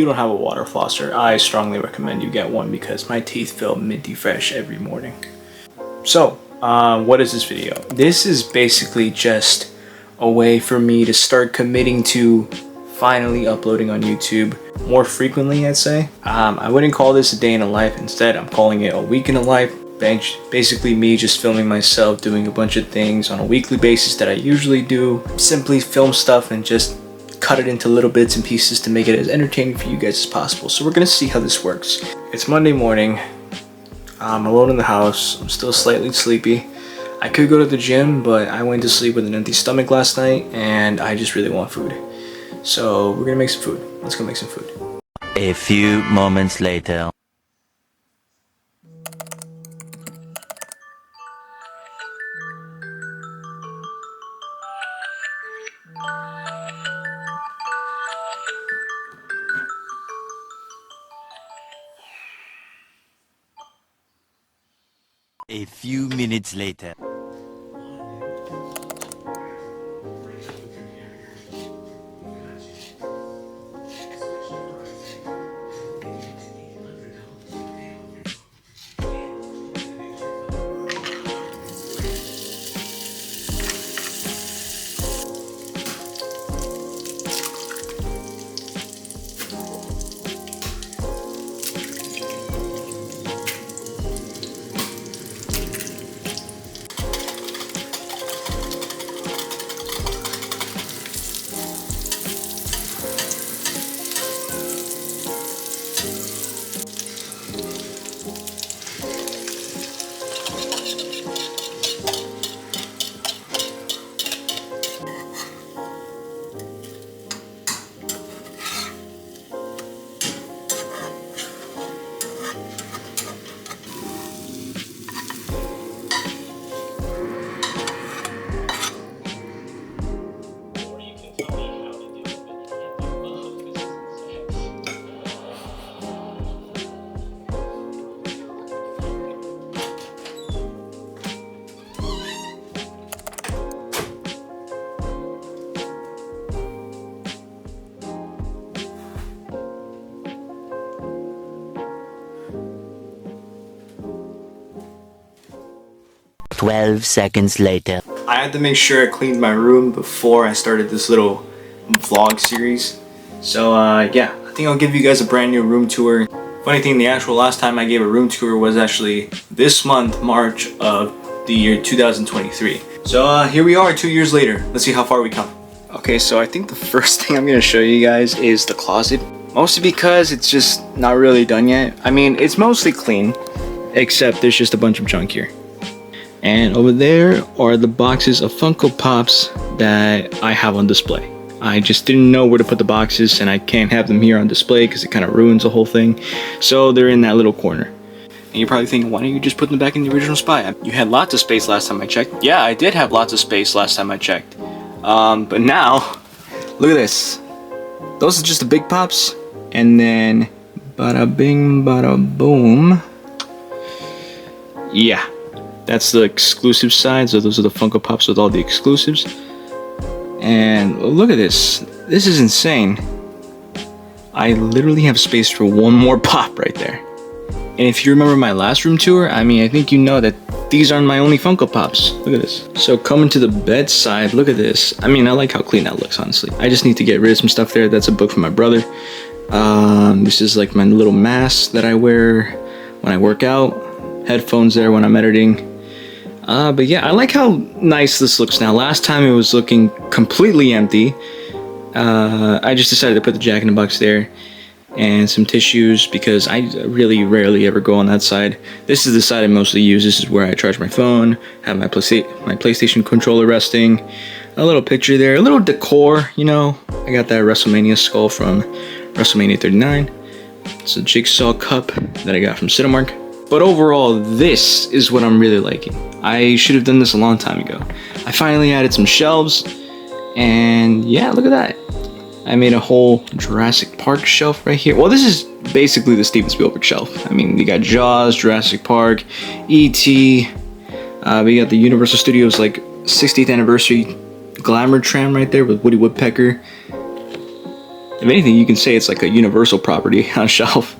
you don't have a water flosser, I strongly recommend you get one because my teeth feel minty fresh every morning. So, what is this video? This is basically just a way for me to start committing to finally uploading on YouTube more frequently, I'd say. I wouldn't call this a day in a life. Instead, I'm calling it a week in a life. Basically me just filming myself doing a bunch of things on a weekly basis that I usually do. Simply film stuff and just cut it into little bits and pieces to make it as entertaining for you guys as possible. So we're gonna see how this works. It's Monday morning. I'm alone in the house. I'm still slightly sleepy. I could go to the gym, but I went to sleep with an empty stomach last night and I just really want food. So we're gonna make some food. Let's go make some food. A few moments later. A few minutes later. "12 seconds later." I had to make sure I cleaned my room before I started this little vlog series. So yeah, I think I'll give you guys a brand new room tour. Funny thing, the actual last time I gave a room tour was actually this month, March of the year 2023. So here we are 2 years later. Let's see how far we come. Okay, so I think the first thing I'm gonna show you guys is the closet. Mostly because it's just not really done yet. I mean, it's mostly clean, except there's just a bunch of junk here. And over there are the boxes of Funko Pops that I have on display. I just didn't know where to put the boxes and I can't have them here on display because it kind of ruins the whole thing. So they're in that little corner. And you're probably thinking, why don't you just put them back in the original spot? You had lots of space last time I checked. Yeah, I did have lots of space last time I checked. But now, look at this. Those are just the big pops. And then, bada bing, bada boom. Yeah. That's the exclusive side, so those are the Funko Pops with all the exclusives. And look at this. This is insane. I literally have space for one more pop right there. And if you remember my last room tour, I mean, I think you know that these aren't my only Funko Pops. Look at this. So coming to the bedside, look at this. I mean, I like how clean that looks, honestly. I just need to get rid of some stuff there. That's a book from my brother. This is like my little mask that I wear when I work out. Headphones there when I'm editing. But yeah, I like how nice this looks now. Last time it was looking completely empty. I just decided to put the Jack in the Box there and some tissues because I really rarely ever go on that side. This is the side I mostly use. This is where I charge my phone, have my PlayStation controller resting, a little picture there, a little decor, you know. I got that WrestleMania skull from WrestleMania 39. It's a jigsaw cup that I got from Cinemark. But overall, this is what I'm really liking. I should have done this a long time ago. I finally added some shelves, and yeah, look at that. I made a whole Jurassic Park shelf right here. Well, this is basically the Steven Spielberg shelf. I mean, you got Jaws, Jurassic Park, E.T. We got the Universal Studios like 60th anniversary glamour tram right there with Woody Woodpecker. If anything, you can say it's like a universal property on a shelf.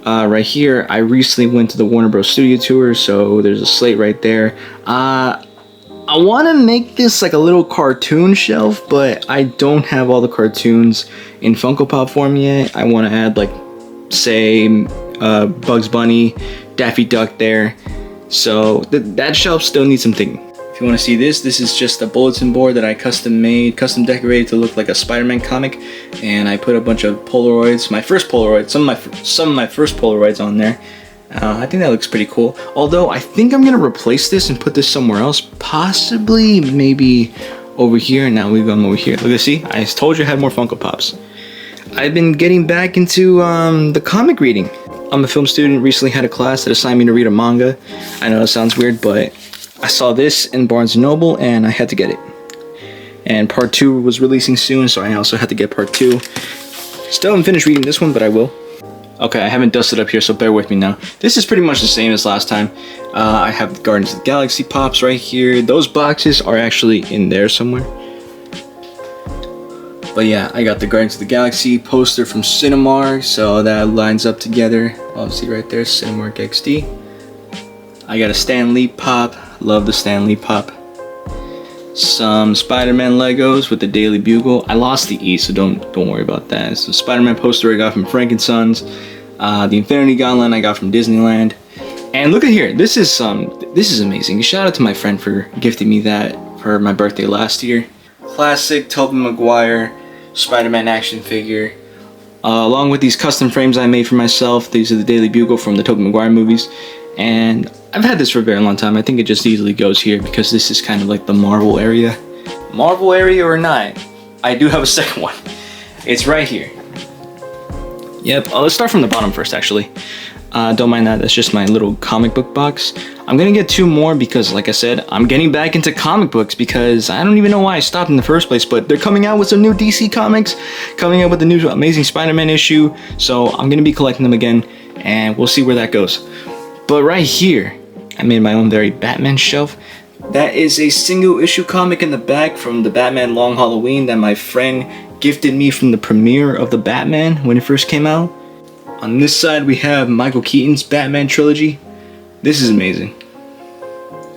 Right here, I recently went to the Warner Bros. Studio Tour, so there's a slate right there. I want to make this like a little cartoon shelf, but I don't have all the cartoons in Funko Pop form yet. I want to add like, say, Bugs Bunny, Daffy Duck there. So that shelf still needs some thinking. If you want to see this, this is just a bulletin board that I custom made, custom decorated to look like a Spider-Man comic, and I put a bunch of Polaroids, my first Polaroids, some of my first Polaroids on there. I think that looks pretty cool. Although I think I'm gonna replace this and put this somewhere else, possibly maybe over here. Now we've gone over here. Look at, see, I told you I had more Funko Pops. I've been getting back into the comic reading. I'm a film student, recently had a class that assigned me to read a manga. I know it sounds weird, but I saw this in Barnes & Noble and I had to get it. And part 2 was releasing soon, so I also had to get part 2. Still haven't finished reading this one, but I will. Okay, I haven't dusted up here, so bear with me now. This is pretty much the same as last time. I have the Guardians of the Galaxy Pops right here. Those boxes are actually in there somewhere. But yeah, I got the Guardians of the Galaxy poster from Cinemark, so that lines up together. Obviously right there, Cinemark XD. I got a Stan Lee Pop. Love the Stan Lee Pop. Some Spider-Man Legos with the Daily Bugle. I lost the E, so don't worry about that. It's the Spider-Man poster I got from Frankenstein's. The Infinity Gauntlet I got from Disneyland. And look at here, this is amazing. Shout out to my friend for gifting me that for my birthday last year. Classic Tobey Maguire Spider-Man action figure. Along with these custom frames I made for myself. These are the Daily Bugle from the Tobey Maguire movies. And I've had this for a very long time. I think it just easily goes here because this is kind of like the Marvel area. Marvel area or not, I do have a second one. It's right here. Yep, let's start from the bottom first actually. Don't mind that, that's just my little comic book box. I'm gonna get 2 more because like I said, I'm getting back into comic books because I don't even know why I stopped in the first place, but they're coming out with some new DC comics, coming out with the new Amazing Spider-Man issue, so I'm gonna be collecting them again and we'll see where that goes. But right here, I made my own very Batman shelf. That is a single issue comic in the back from the Batman Long Halloween that my friend gifted me from the premiere of the Batman when it first came out. On this side we have Michael Keaton's Batman trilogy. This is amazing.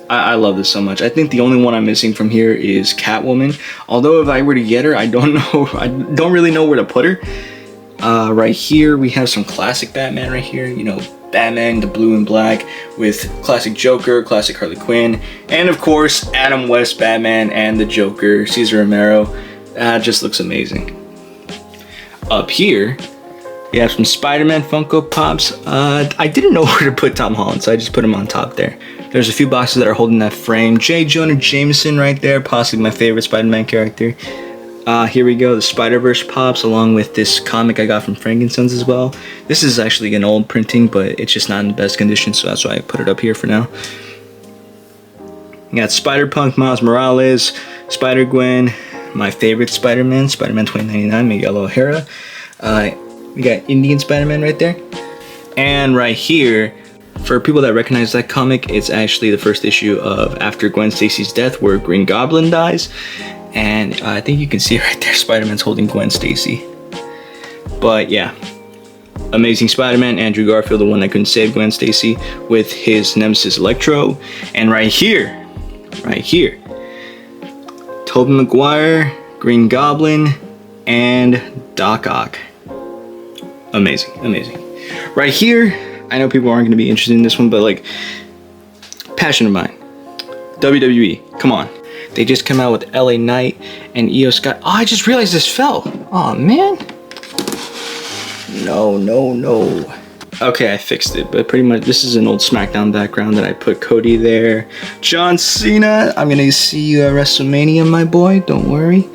I love this so much. I think the only one I'm missing from here is Catwoman. Although if I were to get her, I don't know. I don't really know where to put her. Right here we have some classic Batman right here. You know, Batman, the blue and black, with classic Joker, classic Harley Quinn, and of course Adam West Batman and the Joker, Cesar Romero. That just looks amazing. Up here, we have some Spider-Man Funko Pops. I didn't know where to put Tom Holland, so I just put him on top there. There's a few boxes that are holding that frame. J. Jonah Jameson right there, possibly my favorite Spider-Man character. Here we go, the Spider-Verse Pops, along with this comic I got from Frankenstein's as well. This is actually an old printing, but it's just not in the best condition, so that's why I put it up here for now. We got Spider-Punk, Miles Morales, Spider-Gwen, my favorite Spider-Man, Spider-Man 2099, Miguel O'Hara. We got Indian Spider-Man right there. And right here, for people that recognize that comic, it's actually the first issue of After Gwen Stacy's Death, where Green Goblin dies. And I think you can see right there, Spider-Man's holding Gwen Stacy. But yeah, Amazing Spider-Man, Andrew Garfield, the one that couldn't save Gwen Stacy, with his nemesis Electro. And right here, Tobey Maguire, Green Goblin, and Doc Ock. Amazing, amazing. Right here, I know people aren't going to be interested in this one, but like, passion of mine. WWE, come on. They just come out with LA Knight and Io Sky. Oh, I just realized this fell. Oh man. No. Okay, I fixed it, but pretty much this is an old SmackDown background that I put Cody there. John Cena, I'm gonna see you at WrestleMania, my boy, don't worry.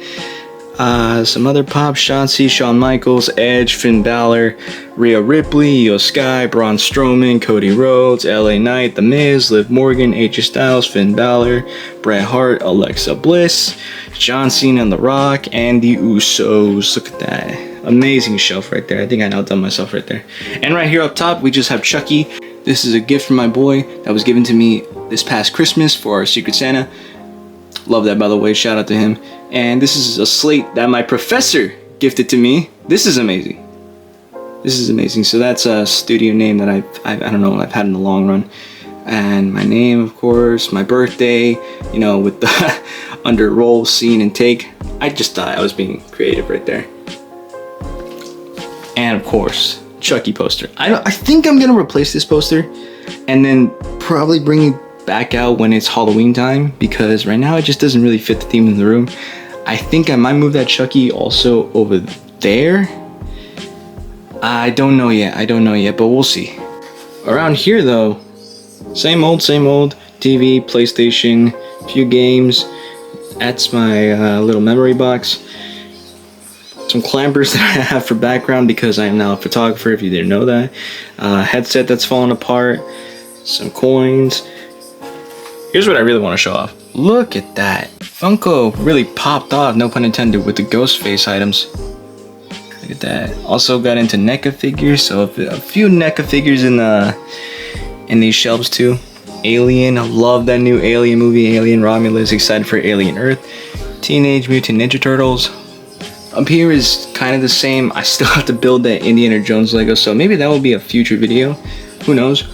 Some other pops, Shotzi, Shawn Michaels, Edge, Finn Balor, Rhea Ripley, Io Sky, Braun Strowman, Cody Rhodes, LA Knight, The Miz, Liv Morgan, AJ Styles, Finn Balor, Bret Hart, Alexa Bliss, John Cena and The Rock, and the Usos. Look at that. Amazing shelf right there. I think I outdone myself right there. And right here up top, we just have Chucky. This is a gift from my boy that was given to me this past Christmas for our Secret Santa. Love that, by the way. Shout out to him. And this is a slate that my professor gifted to me. This is amazing. This is amazing. So that's a studio name that I don't know, I've had in the long run. And my name, of course, my birthday, you know, with the under roll, scene, and take. I just thought I was being creative right there. And of course, Chucky poster. I think I'm gonna replace this poster and then probably bring it back out when it's Halloween time, because right now it just doesn't really fit the theme in the room. I think I might move that Chucky also over there. I don't know yet, but we'll see. Around here though, same old TV, PlayStation, few games. That's my little memory box. Some clampers that I have for background because I am now a photographer, if you didn't know that. Headset that's falling apart. Some coins. Here's what I really want to show off. Look at that. Funko really popped off, no pun intended, with the ghost face items. Look at that. Also got into NECA figures, so a few NECA figures in these shelves too. Alien, I love that new Alien movie, Alien Romulus, excited for Alien Earth. Teenage Mutant Ninja Turtles. Up here is kind of the same. I still have to build that Indiana Jones Lego, so maybe that will be a future video. Who knows?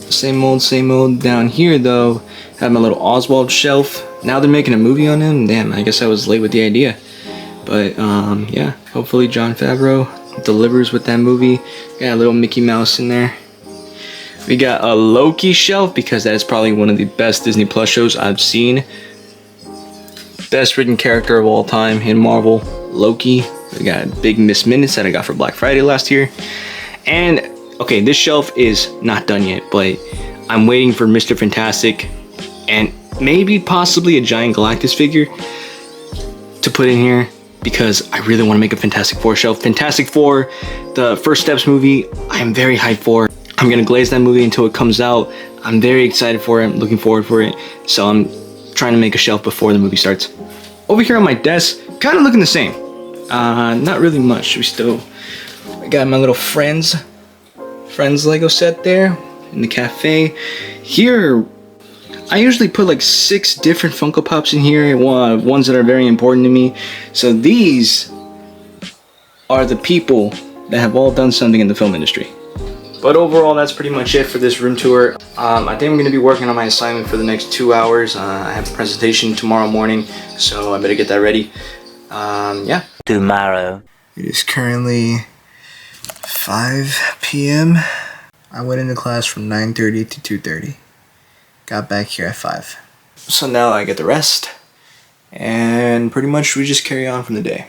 Same old. Down here though, have my little Oswald shelf. Now they're making a movie on him. Damn, I guess I was late with the idea. But yeah, hopefully Jon Favreau delivers with that movie. Got a little Mickey Mouse in there. We got a Loki shelf because that is probably one of the best Disney Plus shows I've seen. Best written character of all time in Marvel, Loki. We got Big Miss Minutes that I got for Black Friday last year. And okay, this shelf is not done yet, but I'm waiting for Mr. Fantastic and maybe possibly a giant Galactus figure to put in here, because I really want to make a Fantastic Four shelf. Fantastic Four, the First Steps movie, I am very hyped for. I'm gonna glaze that movie until it comes out. I'm very excited for it, I'm looking forward for it. So I'm trying to make a shelf before the movie starts. Over here on my desk, kind of looking the same. Not really much. I got my little Friends Lego set there in the cafe. Here, I usually put like 6 different Funko Pops in here, ones that are very important to me. So these are the people that have all done something in the film industry. But overall, that's pretty much it for this room tour. I think I'm going to be working on my assignment for the next 2 hours. I have a presentation tomorrow morning, so I better get that ready. Yeah. Tomorrow. It is currently 5 p.m. I went into class from 9:30 to 2:30. Got back here at 5. So now I get the rest, and pretty much we just carry on from the day.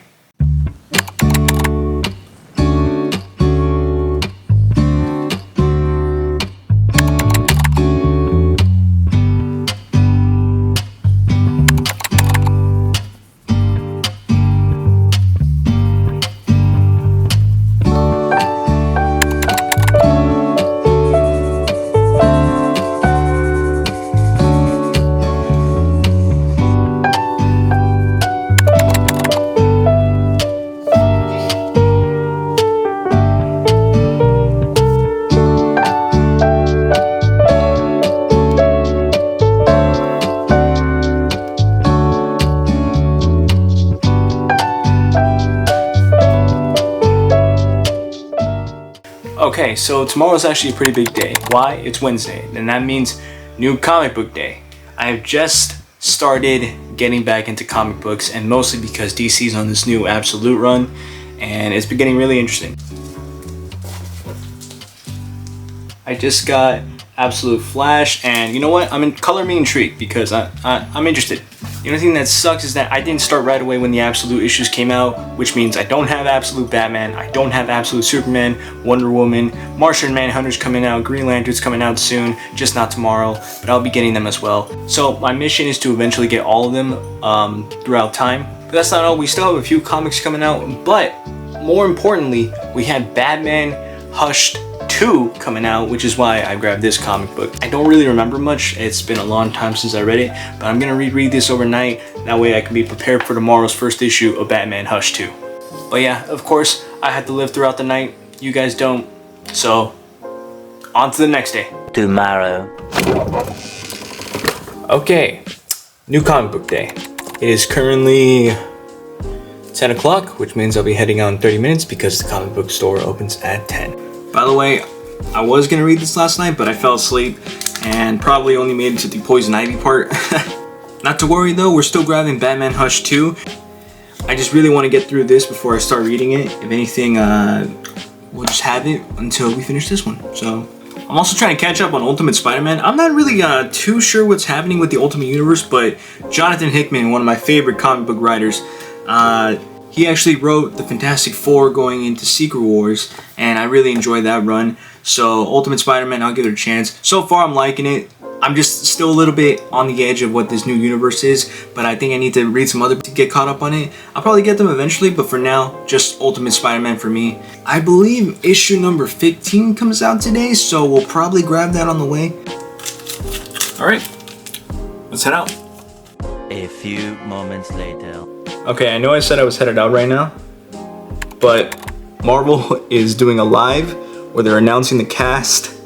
Okay, so tomorrow's actually a pretty big day. Why? It's Wednesday, and that means new comic book day. I have just started getting back into comic books, and mostly because DC's on this new Absolute run, and it's been getting really interesting. I just got Absolute Flash, and you know what? Color me intrigued because I'm interested. The only thing that sucks is that I didn't start right away when the Absolute issues came out, which means I don't have Absolute Batman, I don't have Absolute Superman, Wonder Woman, Martian Manhunter's coming out, Green Lantern's coming out soon, just not tomorrow, but I'll be getting them as well. So my mission is to eventually get all of them throughout time. But that's not all, we still have a few comics coming out, but more importantly, we had Batman Hushed 2 coming out, which is why I grabbed this comic book. I don't really remember much, it's been a long time since I read it, but I'm gonna reread this overnight, that way I can be prepared for tomorrow's first issue of Batman Hush 2. But yeah, of course, I had to live throughout the night, you guys don't, so on to the next day. Tomorrow. Okay, new comic book day. It is currently 10 o'clock, which means I'll be heading out in 30 minutes because the comic book store opens at 10. By the way, I was gonna read this last night, but I fell asleep and probably only made it to the Poison Ivy part. Not to worry though, we're still grabbing Batman Hush 2. I just really want to get through this before I start reading it. If anything, we'll just have it until we finish this one. So I'm also trying to catch up on Ultimate Spider-Man. I'm not really too sure what's happening with the Ultimate Universe, but Jonathan Hickman, one of my favorite comic book writers, he actually wrote the Fantastic Four going into Secret Wars, and I really enjoyed that run. So Ultimate Spider-Man, I'll give it a chance. So far, I'm liking it. I'm just still a little bit on the edge of what this new universe is, but I think I need to read some other to get caught up on it. I'll probably get them eventually, but for now, just Ultimate Spider-Man for me. I believe issue number 15 comes out today, so we'll probably grab that on the way. Alright, let's head out. A few moments later. Okay, I know I said I was headed out right now, but Marvel is doing a live where they're announcing the cast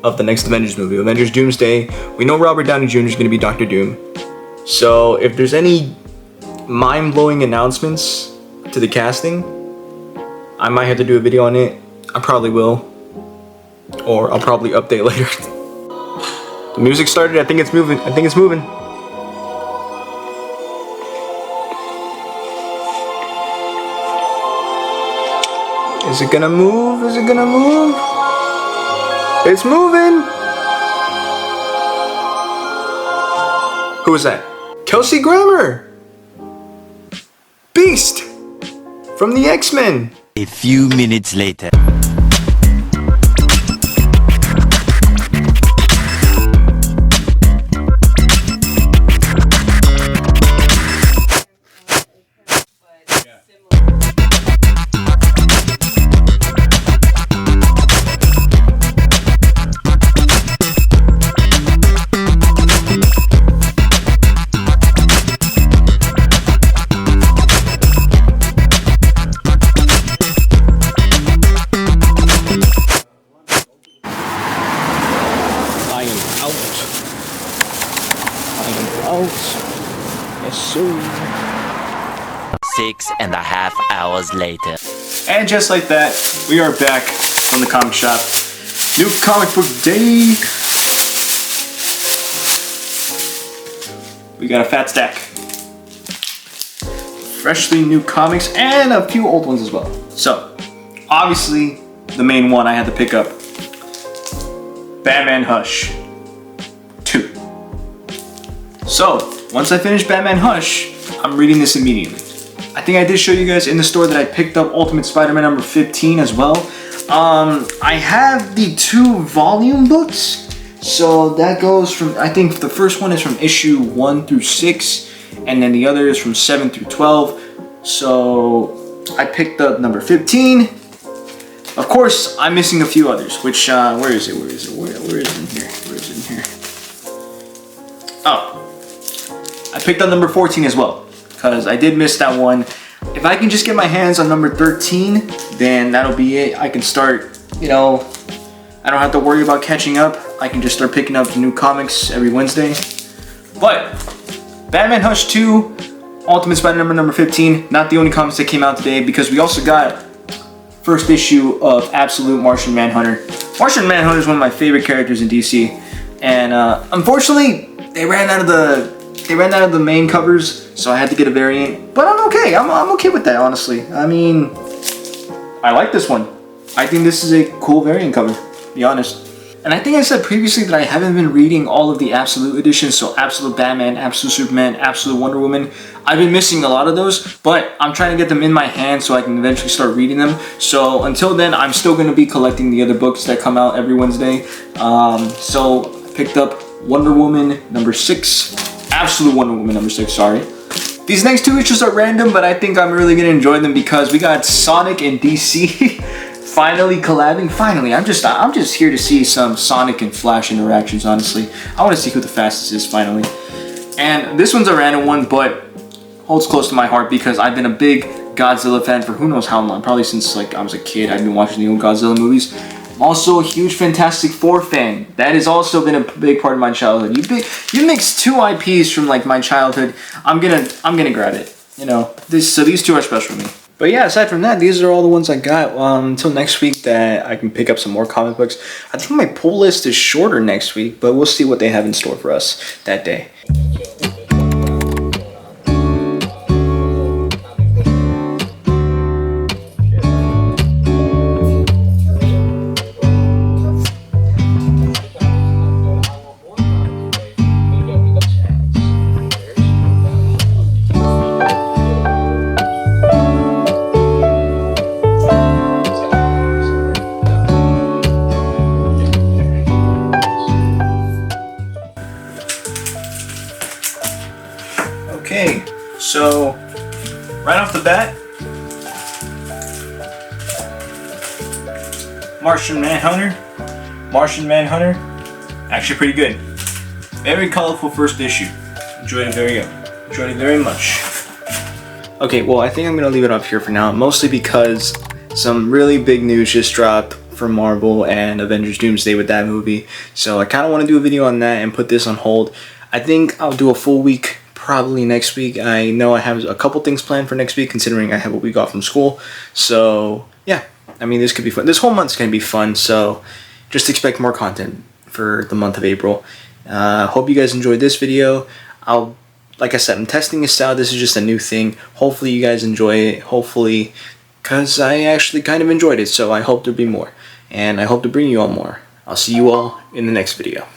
of the next Avengers movie, Avengers Doomsday. We know Robert Downey Jr. is going to be Dr. Doom. So if there's any mind-blowing announcements to the casting, I might have to do a video on it. I probably will. Or I'll probably update later. The music started. I think it's moving. I think it's moving. Is it gonna move? Is it gonna move? It's moving! Who is that? Kelsey Grammer! Beast! From the X-Men! A few minutes later. Yes, sir. 6.5 hours later. And just like that, we are back from the comic shop. New comic book day. We got a fat stack. Freshly new comics and a few old ones as well. So, obviously, the main one I had to pick up. Batman Hush 2. So, once I finish Batman Hush, I'm reading this immediately. I think I did show you guys in the store that I picked up Ultimate Spider-Man number 15 as well. I have the 2 volume books. So that goes from, I think the first one is from issue 1 through 6, and then the other is from 7 through 12. So I picked up number 15. Of course, I'm missing a few others, which, where is it? Where is it in here? Where is it in here? Oh, I picked up number 14 as well, because I did miss that one. If I can just get my hands on number 13, then that'll be it. I can start, you know, I don't have to worry about catching up. I can just start picking up new comics every Wednesday. But Batman Hush 2, Ultimate Spider-Man number 15, not the only comics that came out today, because we also got first issue of Absolute Martian Manhunter. Martian Manhunter is one of my favorite characters in DC, and unfortunately, they ran out of the main covers, so I had to get a variant. But I'm okay. I'm okay with that, honestly. I mean, I like this one. I think this is a cool variant cover, to be honest. And I think I said previously that I haven't been reading all of the Absolute editions, so Absolute Batman, Absolute Superman, Absolute Wonder Woman. I've been missing a lot of those, but I'm trying to get them in my hand so I can eventually start reading them. So until then, I'm still going to be collecting the other books that come out every Wednesday. So I picked up Wonder Woman number 6, Absolute Wonder Woman number 6, sorry. These next 2 issues are random, but I think I'm really going to enjoy them because we got Sonic and DC finally collabing. Finally, I'm just here to see some Sonic and Flash interactions, honestly. I want to see who the fastest is finally. And this one's a random one, but holds close to my heart because I've been a big Godzilla fan for who knows how long. Probably since like I was a kid, I've been watching the old Godzilla movies. I'm also a huge Fantastic Four fan. That has also been a big part of my childhood. You mix two IPs from like my childhood. I'm gonna grab it. You know, so these two are special to me. But yeah, aside from that, these are all the ones I got. Until next week that I can pick up some more comic books. I think my pull list is shorter next week, but we'll see what they have in store for us that day. Okay, so right off the bat, Martian Manhunter, actually pretty good. Very colorful first issue. Enjoyed it very much. Okay, well I think I'm gonna leave it up here for now, mostly because some really big news just dropped for Marvel and Avengers Doomsday with that movie. So I kind of want to do a video on that and put this on hold. I think I'll do a full week probably next week. I know I have a couple things planned for next week considering I have a week off from school. So yeah, I mean this could be fun. This whole month's gonna be fun, so just expect more content for the month of April. Hope you guys enjoyed this video. Like I said, I'm testing this out. This is just a new thing. Hopefully you guys enjoy it. Hopefully, because I actually kind of enjoyed it, so I hope there'll be more. And I hope to bring you all more. I'll see you all in the next video.